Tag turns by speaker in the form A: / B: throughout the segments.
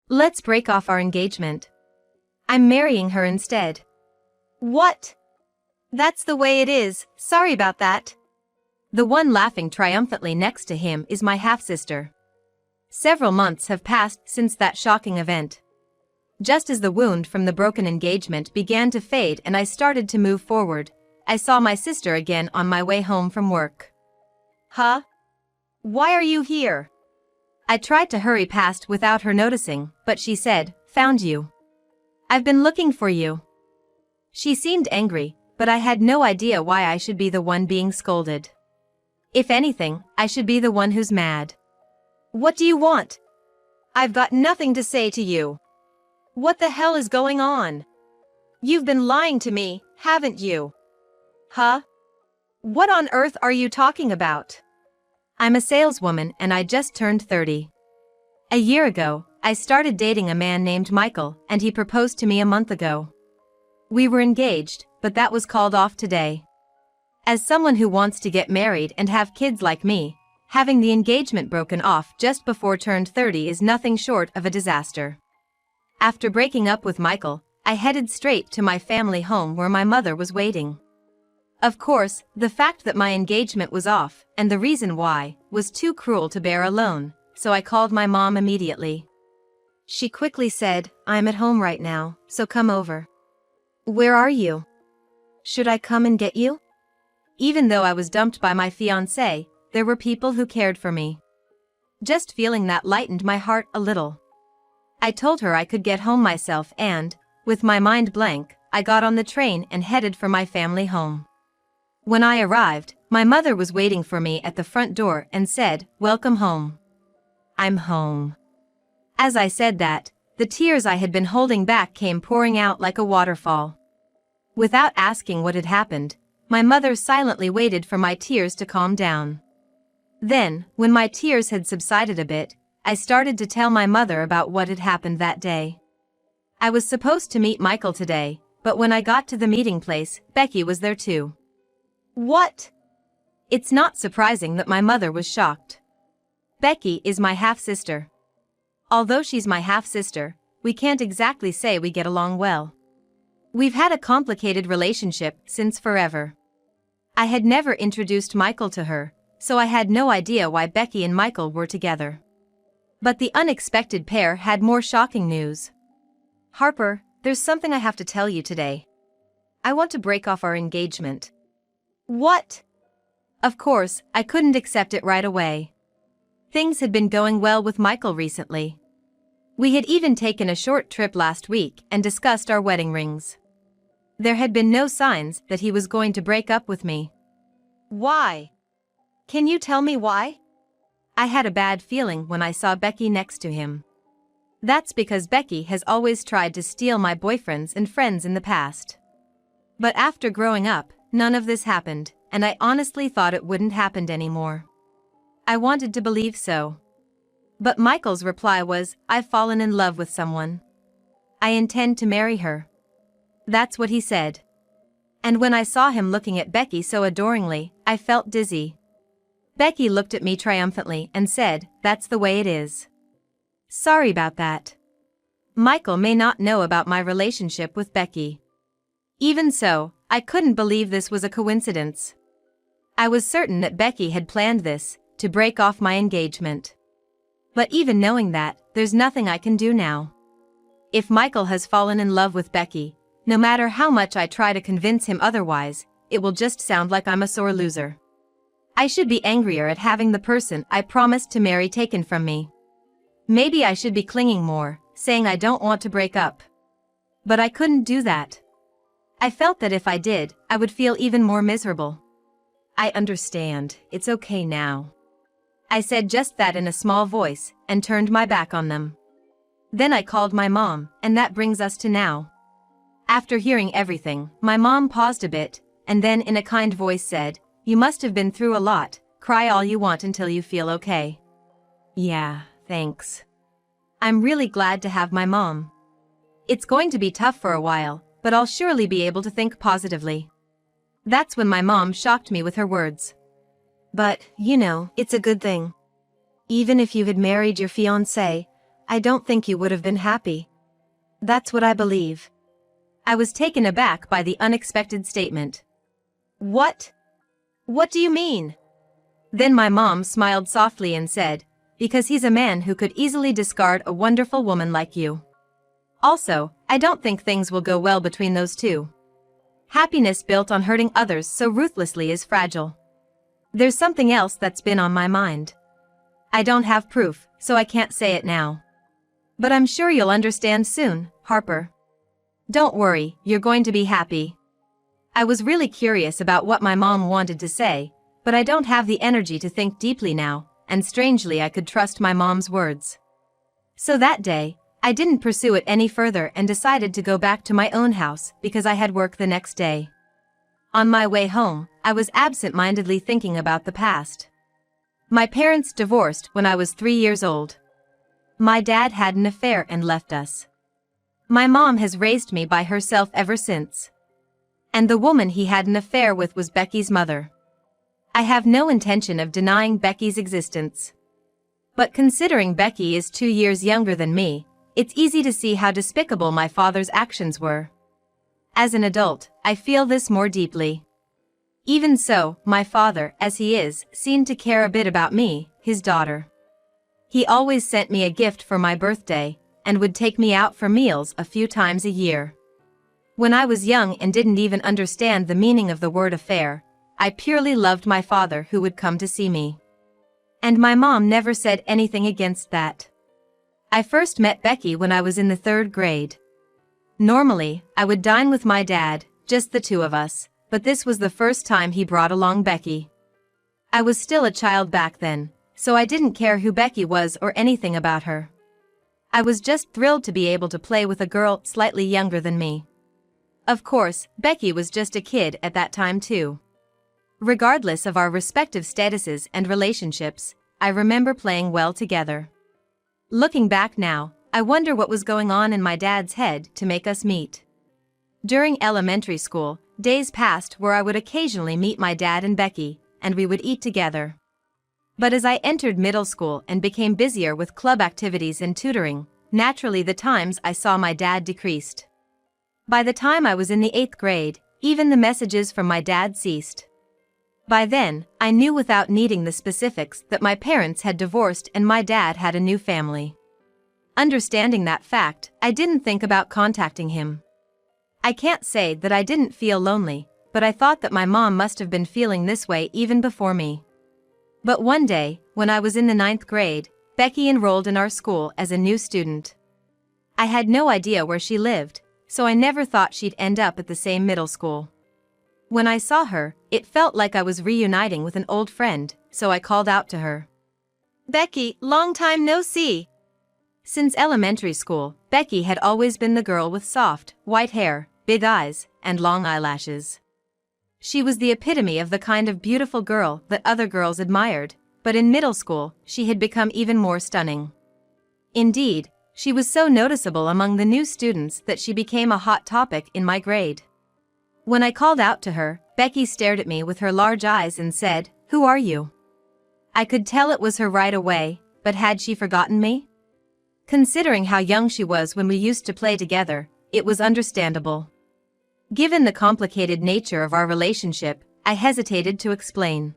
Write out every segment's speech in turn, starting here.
A: Let's break off our engagement. I'm marrying her instead. What? That's the way it is, sorry about that. The one laughing triumphantly next to him is my half-sister. Several months have passed since that shocking event. Just as the wound from the broken engagement began to fade and I started to move forward, I saw my sister again on my way home from work. Huh? Why are you here? I tried to hurry past without her noticing, but she said, "Found you. I've been looking for you." She seemed angry, but I had no idea why I should be the one being scolded. If anything, I should be the one who's mad. What do you want? I've got nothing to say to you. What the hell is going on? You've been lying to me, haven't you? Huh? What on earth are you talking about? I'm a saleswoman and I just turned 30. A year ago, I started dating a man named Michael and he proposed to me a month ago. We were engaged, but that was called off today. As someone who wants to get married and have kids like me, having the engagement broken off just before turned 30 is nothing short of a disaster. After breaking up with Michael, I headed straight to my family home where my mother was waiting. Of course, the fact that my engagement was off, and the reason why, was too cruel to bear alone, so I called my mom immediately. She quickly said, "I'm at home right now, so come over." "Where are you? Should I come and get you?" Even though I was dumped by my fiancé, there were people who cared for me. Just feeling that lightened my heart a little. I told her I could get home myself and, with my mind blank, I got on the train and headed for my family home. When I arrived, my mother was waiting for me at the front door and said, "Welcome home." I'm home. As I said that, the tears I had been holding back came pouring out like a waterfall. Without asking what had happened, my mother silently waited for my tears to calm down. Then, when my tears had subsided a bit, I started to tell my mother about what had happened that day. I was supposed to meet Michael today, but when I got to the meeting place, Becky was there too. What? It's not surprising that my mother was shocked. Becky is my half-sister. Although she's my half-sister, we can't exactly say we get along well. We've had a complicated relationship since forever. I had never introduced Michael to her, so I had no idea why Becky and Michael were together. But the unexpected pair had more shocking news. "Harper, there's something I have to tell you today. I want to break off our engagement." What? Of course, I couldn't accept it right away. Things had been going well with Michael recently. We had even taken a short trip last week and discussed our wedding rings. There had been no signs that he was going to break up with me. Why? Can you tell me why? I had a bad feeling when I saw Becky next to him. That's because Becky has always tried to steal my boyfriends and friends in the past. But after growing up, none of this happened, and I honestly thought it wouldn't happen anymore. I wanted to believe so. But Michael's reply was, "I've fallen in love with someone. I intend to marry her." That's what he said. And when I saw him looking at Becky so adoringly, I felt dizzy. Becky looked at me triumphantly and said, "That's the way it is." Sorry about that. Michael may not know about my relationship with Becky. Even so, I couldn't believe this was a coincidence. I was certain that Becky had planned this, to break off my engagement. But even knowing that, there's nothing I can do now. If Michael has fallen in love with Becky, no matter how much I try to convince him otherwise, it will just sound like I'm a sore loser. I should be angrier at having the person I promised to marry taken from me. Maybe I should be clinging more, saying I don't want to break up. But I couldn't do that. I felt that if I did, I would feel even more miserable. "I understand, it's okay now." I said just that in a small voice, and turned my back on them. Then I called my mom, and that brings us to now. After hearing everything, my mom paused a bit, and then in a kind voice said, "You must have been through a lot, cry all you want until you feel okay." Yeah, thanks. I'm really glad to have my mom. It's going to be tough for a while, but I'll surely be able to think positively. That's when my mom shocked me with her words. "But, you know, it's a good thing. Even if you had married your fiancé, I don't think you would have been happy. That's what I believe. I was taken aback by the unexpected statement. What? What do you mean? Then my mom smiled softly and said, because he's a man who could easily discard a wonderful woman like you. Also, I don't think things will go well between those two. Happiness built on hurting others so ruthlessly is fragile. There's something else that's been on my mind. I don't have proof, so I can't say it now. But I'm sure you'll understand soon, Harper. Don't worry, you're going to be happy. I was really curious about what my mom wanted to say, but I don't have the energy to think deeply now, and strangely I could trust my mom's words. So that day, I didn't pursue it any further and decided to go back to my own house because I had work the next day. On my way home, I was absent-mindedly thinking about the past. My parents divorced when I was 3 years old. My dad had an affair and left us. My mom has raised me by herself ever since. And the woman he had an affair with was Becky's mother. I have no intention of denying Becky's existence. But considering Becky is 2 years younger than me, it's easy to see how despicable my father's actions were. As an adult, I feel this more deeply. Even so, my father, as he is, seemed to care a bit about me, his daughter. He always sent me a gift for my birthday, and would take me out for meals a few times a year. When I was young and didn't even understand the meaning of the word affair, I purely loved my father who would come to see me. And my mom never said anything against that. I first met Becky when I was in the 3rd grade. Normally, I would dine with my dad, just the two of us, but this was the first time he brought along Becky. I was still a child back then, so I didn't care who Becky was or anything about her. I was just thrilled to be able to play with a girl slightly younger than me. Of course, Becky was just a kid at that time too. Regardless of our respective statuses and relationships, I remember playing well together. Looking back now, I wonder what was going on in my dad's head to make us meet. During elementary school, days passed where I would occasionally meet my dad and Becky, and we would eat together. But as I entered middle school and became busier with club activities and tutoring, naturally the times I saw my dad decreased. By the time I was in the 8th grade, even the messages from my dad ceased. By then, I knew without needing the specifics that my parents had divorced and my dad had a new family. Understanding that fact, I didn't think about contacting him. I can't say that I didn't feel lonely, but I thought that my mom must have been feeling this way even before me. But one day, when I was in the 9th grade, Becky enrolled in our school as a new student. I had no idea where she lived, so I never thought she'd end up at the same middle school. When I saw her, it felt like I was reuniting with an old friend, so I called out to her. "Becky, long time no see." Since elementary school, Becky had always been the girl with soft, white hair, big eyes, and long eyelashes. She was the epitome of the kind of beautiful girl that other girls admired, but in middle school, she had become even more stunning. Indeed, she was so noticeable among the new students that she became a hot topic in my grade. When I called out to her, Becky stared at me with her large eyes and said, "Who are you?" I could tell it was her right away, but had she forgotten me? Considering how young she was when we used to play together, it was understandable. Given the complicated nature of our relationship, I hesitated to explain.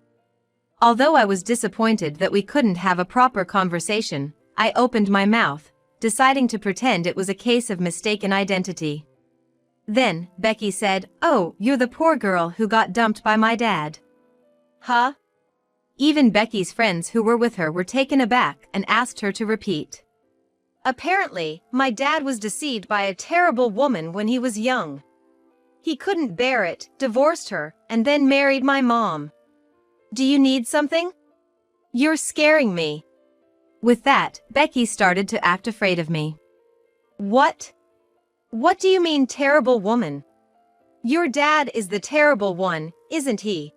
A: Although I was disappointed that we couldn't have a proper conversation, I opened my mouth, deciding to pretend it was a case of mistaken identity. Then, Becky said, "Oh, you're the poor girl who got dumped by my dad." Huh? Even Becky's friends who were with her were taken aback and asked her to repeat. "Apparently, my dad was deceived by a terrible woman when he was young. He couldn't bear it, divorced her, and then married my mom. Do you need something? You're scaring me." With that, Becky started to act afraid of me. "What? What do you mean, terrible woman? Your dad is the terrible one, isn't he?"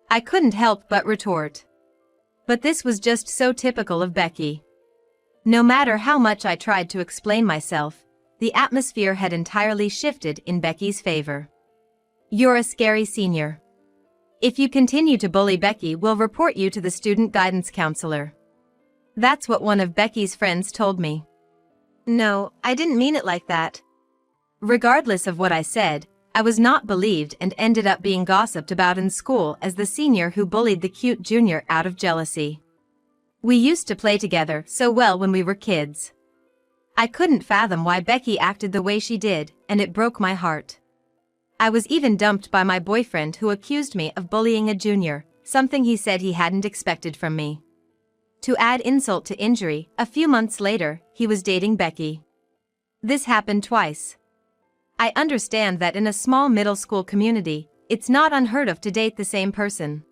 A: I couldn't help but retort. But this was just so typical of Becky. No matter how much I tried to explain myself, the atmosphere had entirely shifted in Becky's favor. "You're a scary senior. If you continue to bully Becky, we'll report you to the student guidance counselor." That's what one of Becky's friends told me. No, I didn't mean it like that. Regardless of what I said, I was not believed and ended up being gossiped about in school as the senior who bullied the cute junior out of jealousy. We used to play together so well when we were kids. I couldn't fathom why Becky acted the way she did, and it broke my heart. I was even dumped by my boyfriend who accused me of bullying a junior, something he said he hadn't expected from me. To add insult to injury, a few months later, he was dating Becky. This happened twice. I understand that in a small middle school community, it's not unheard of to date the same person.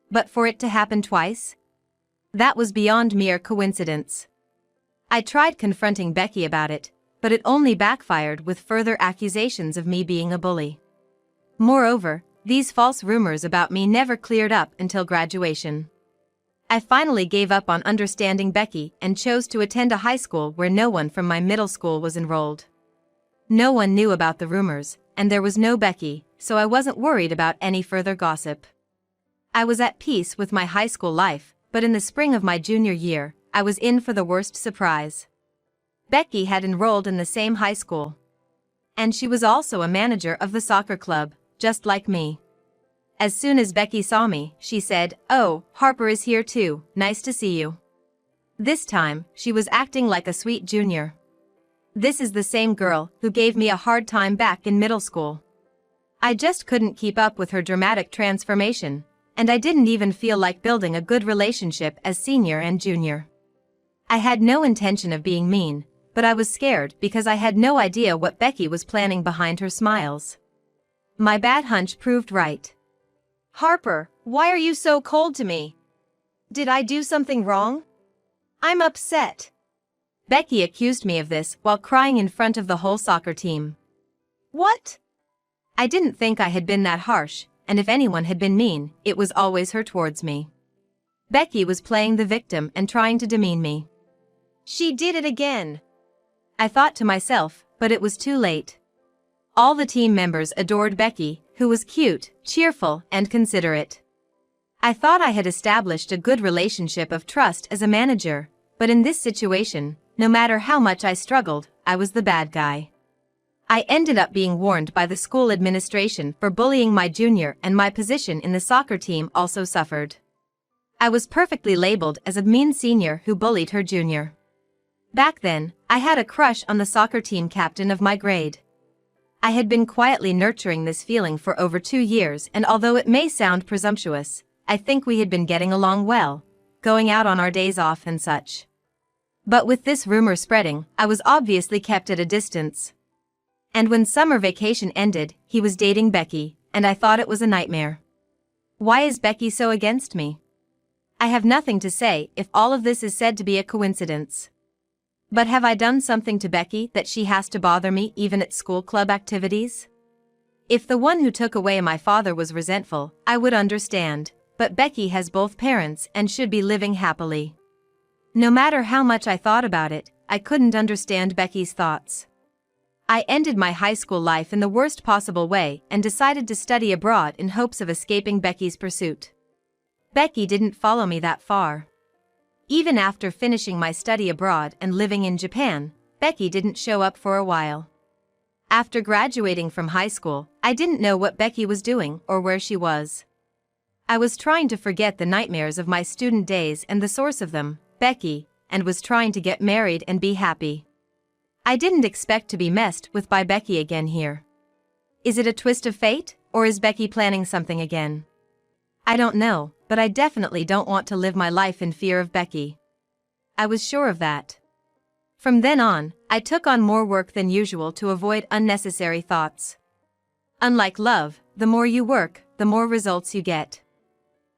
A: But for it to happen twice? That was beyond mere coincidence. I tried confronting Becky about it, but it only backfired with further accusations of me being a bully. Moreover, these false rumors about me never cleared up until graduation. I finally gave up on understanding Becky and chose to attend a high school where no one from my middle school was enrolled. No one knew about the rumors, and there was no Becky, so I wasn't worried about any further gossip. I was at peace with my high school life, but in the spring of my junior year, I was in for the worst surprise. Becky had enrolled in the same high school. And she was also a manager of the soccer club, just like me. As soon as Becky saw me, she said, "Oh, Harper is here too, nice to see you." This time, she was acting like a sweet junior. This is the same girl who gave me a hard time back in middle school. I just couldn't keep up with her dramatic transformation, and I didn't even feel like building a good relationship as senior and junior. I had no intention of being mean, but I was scared because I had no idea what Becky was planning behind her smiles. My bad hunch proved right. "Harper, why are you so cold to me? Did I do something wrong? I'm upset." Becky accused me of this while crying in front of the whole soccer team. What? I didn't think I had been that harsh, and if anyone had been mean, it was always her towards me. Becky was playing the victim and trying to demean me. She did it again. I thought to myself, but it was too late. All the team members adored Becky, who was cute, cheerful, and considerate. I thought I had established a good relationship of trust as a manager, but in this situation, no matter how much I struggled, I was the bad guy. I ended up being warned by the school administration for bullying my junior, and my position in the soccer team also suffered. I was perfectly labeled as a mean senior who bullied her junior. Back then, I had a crush on the soccer team captain of my grade. I had been quietly nurturing this feeling for over 2 years, and although it may sound presumptuous, I think we had been getting along well, going out on our days off and such. But with this rumor spreading, I was obviously kept at a distance. And when summer vacation ended, he was dating Becky, and I thought it was a nightmare. Why is Becky so against me? I have nothing to say if all of this is said to be a coincidence. But have I done something to Becky that she has to bother me even at school club activities? If the one who took away my father was resentful, I would understand, but Becky has both parents and should be living happily. No matter how much I thought about it, I couldn't understand Becky's thoughts. I ended my high school life in the worst possible way and decided to study abroad in hopes of escaping Becky's pursuit. Becky didn't follow me that far. Even after finishing my study abroad and living in Japan, Becky didn't show up for a while. After graduating from high school, I didn't know what Becky was doing or where she was. I was trying to forget the nightmares of my student days and the source of them, Becky, and was trying to get married and be happy. I didn't expect to be messed with by Becky again here. Is it a twist of fate, or is Becky planning something again? I don't know, but I definitely don't want to live my life in fear of Becky. I was sure of that. From then on, I took on more work than usual to avoid unnecessary thoughts. Unlike love, the more you work, the more results you get.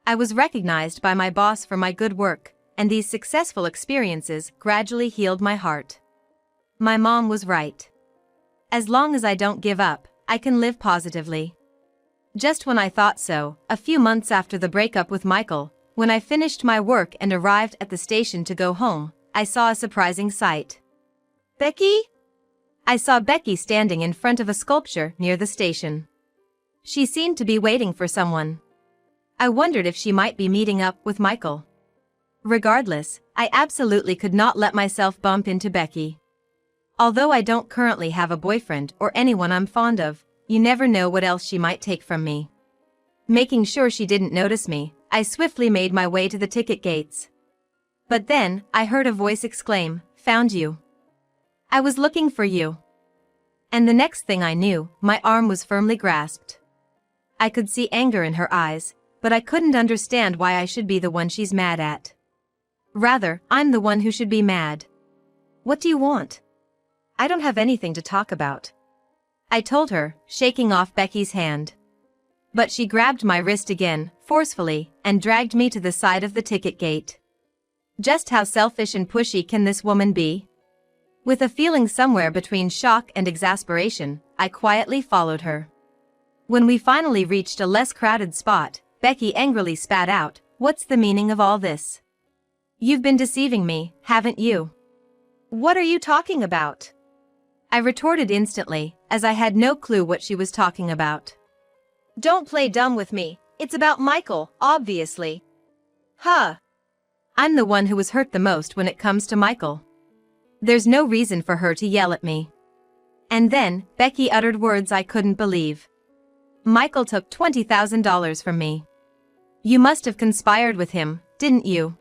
A: I was recognized by my boss for my good work, and these successful experiences gradually healed my heart. My mom was right. As long as I don't give up, I can live positively. Just when I thought so, a few months after the breakup with Michael, when I finished my work and arrived at the station to go home, I saw a surprising sight. "Becky?" I saw Becky standing in front of a sculpture near the station. She seemed to be waiting for someone. I wondered if she might be meeting up with Michael. Regardless, I absolutely could not let myself bump into Becky. Although I don't currently have a boyfriend or anyone I'm fond of, you never know what else she might take from me. Making sure she didn't notice me, I swiftly made my way to the ticket gates. But then, I heard a voice exclaim, "Found you. I was looking for you." And the next thing I knew, my arm was firmly grasped. I could see anger in her eyes, but I couldn't understand why I should be the one she's mad at. Rather, I'm the one who should be mad. "What do you want?" "I don't have anything to talk about," I told her, shaking off Becky's hand. But she grabbed my wrist again, forcefully, and dragged me to the side of the ticket gate. Just how selfish and pushy can this woman be? With a feeling somewhere between shock and exasperation, I quietly followed her. When we finally reached a less crowded spot, Becky angrily spat out, "What's the meaning of all this? You've been deceiving me, haven't you?" "What are you talking about?" I retorted instantly, as I had no clue what she was talking about. "Don't play dumb with me, it's about Michael, obviously." "Huh. I'm the one who was hurt the most when it comes to Michael. There's no reason for her to yell at me." And then, Becky uttered words I couldn't believe. "Michael took $20,000 from me. You must have conspired with him, didn't you?"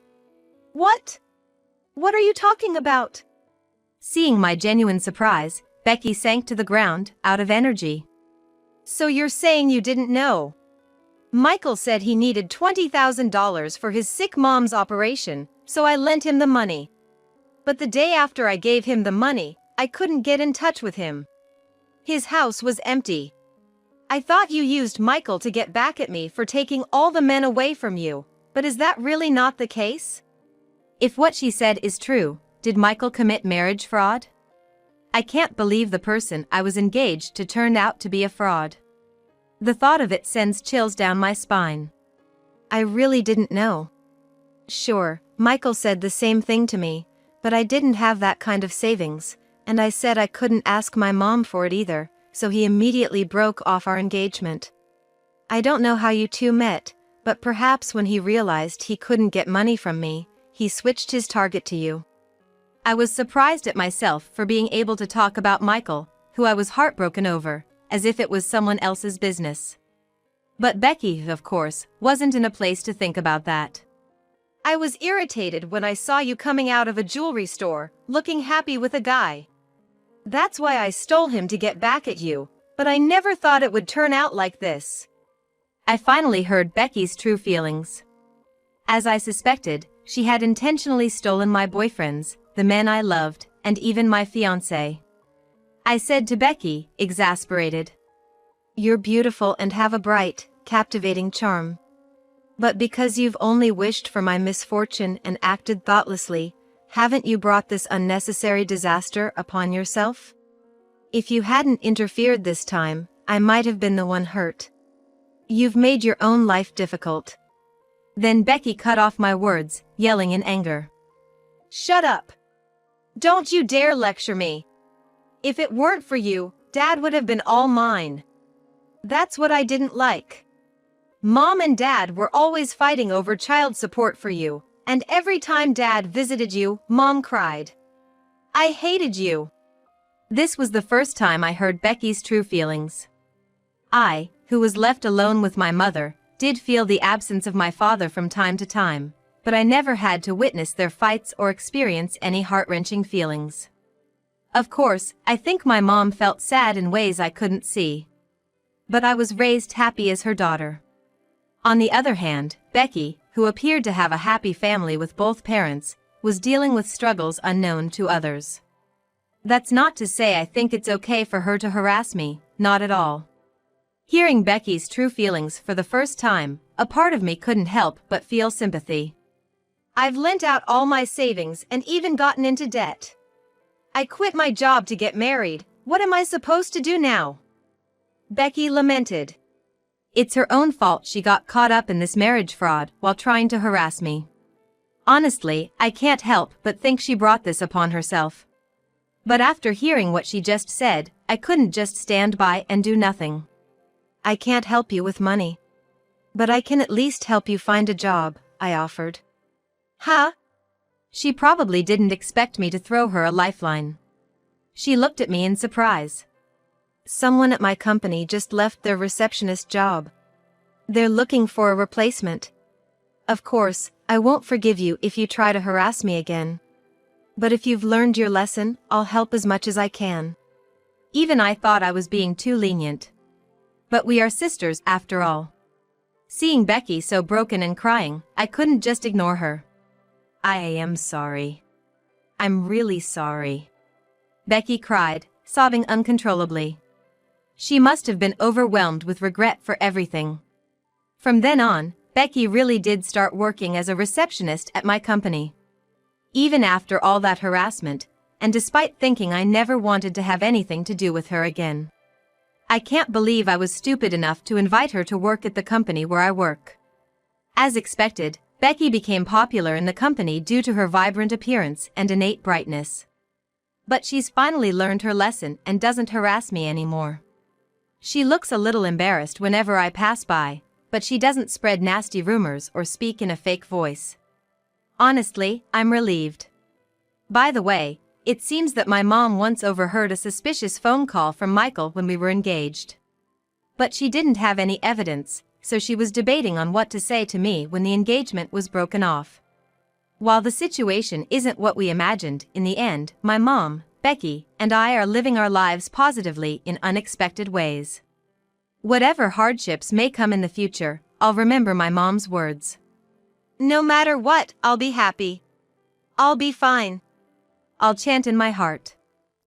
A: "What? What are you talking about?" Seeing my genuine surprise, Becky sank to the ground, out of energy. "So you're saying you didn't know? Michael said he needed $20,000 for his sick mom's operation, so I lent him the money. But the day after I gave him the money, I couldn't get in touch with him. His house was empty. I thought you used Michael to get back at me for taking all the men away from you, but is that really not the case?" If what she said is true, did Michael commit marriage fraud? I can't believe the person I was engaged to turned out to be a fraud. The thought of it sends chills down my spine. I really didn't know. Sure, Michael said the same thing to me, but I didn't have that kind of savings, and I said I couldn't ask my mom for it either, so he immediately broke off our engagement. I don't know how you two met, but perhaps when he realized he couldn't get money from me, he switched his target to you. I was surprised at myself for being able to talk about Michael, who I was heartbroken over, as if it was someone else's business. But Becky, of course, wasn't in a place to think about that. "I was irritated when I saw you coming out of a jewelry store, looking happy with a guy. That's why I stole him to get back at you, but I never thought it would turn out like this." I finally heard Becky's true feelings. As I suspected, she had intentionally stolen my boyfriends, the men I loved, and even my fiancé. I said to Becky, exasperated, "You're beautiful and have a bright, captivating charm. But because you've only wished for my misfortune and acted thoughtlessly, haven't you brought this unnecessary disaster upon yourself? If you hadn't interfered this time, I might have been the one hurt. You've made your own life difficult." Then Becky cut off my words, yelling in anger, "Shut up! Don't you dare lecture me! If it weren't for you, Dad would have been all mine. That's what I didn't like. Mom and Dad were always fighting over child support for you, and every time Dad visited you, Mom cried. I hated you." This was the first time I heard Becky's true feelings. I, who was left alone with my mother, did feel the absence of my father from time to time, but I never had to witness their fights or experience any heart-wrenching feelings. Of course, I think my mom felt sad in ways I couldn't see. But I was raised happy as her daughter. On the other hand, Becky, who appeared to have a happy family with both parents, was dealing with struggles unknown to others. That's not to say I think it's okay for her to harass me, not at all. Hearing Becky's true feelings for the first time, a part of me couldn't help but feel sympathy. "I've lent out all my savings and even gotten into debt. I quit my job to get married, what am I supposed to do now?" Becky lamented. It's her own fault she got caught up in this marriage fraud while trying to harass me. Honestly, I can't help but think she brought this upon herself. But after hearing what she just said, I couldn't just stand by and do nothing. "I can't help you with money. But I can at least help you find a job," I offered. "Huh?" She probably didn't expect me to throw her a lifeline. She looked at me in surprise. Someone at my company just left their receptionist job. They're looking for a replacement. Of course, I won't forgive you if you try to harass me again. But if you've learned your lesson, I'll help as much as I can. Even I thought I was being too lenient. But we are sisters after all. Seeing Becky so broken and crying, I couldn't just ignore her. I am sorry. I'm really sorry. Becky cried, sobbing uncontrollably. She must have been overwhelmed with regret for everything. From then on, Becky really did start working as a receptionist at my company. Even after all that harassment, and despite thinking I never wanted to have anything to do with her again. I can't believe I was stupid enough to invite her to work at the company where I work. As expected, Becky became popular in the company due to her vibrant appearance and innate brightness. But she's finally learned her lesson and doesn't harass me anymore. She looks a little embarrassed whenever I pass by, but she doesn't spread nasty rumors or speak in a fake voice. Honestly, I'm relieved. By the way, it seems that my mom once overheard a suspicious phone call from Michael when we were engaged. But she didn't have any evidence, so she was debating on what to say to me when the engagement was broken off. While the situation isn't what we imagined, in the end, my mom, Becky, and I are living our lives positively in unexpected ways. Whatever hardships may come in the future, I'll remember my mom's words. No matter what, I'll be happy. I'll be fine. I'll chant in my heart.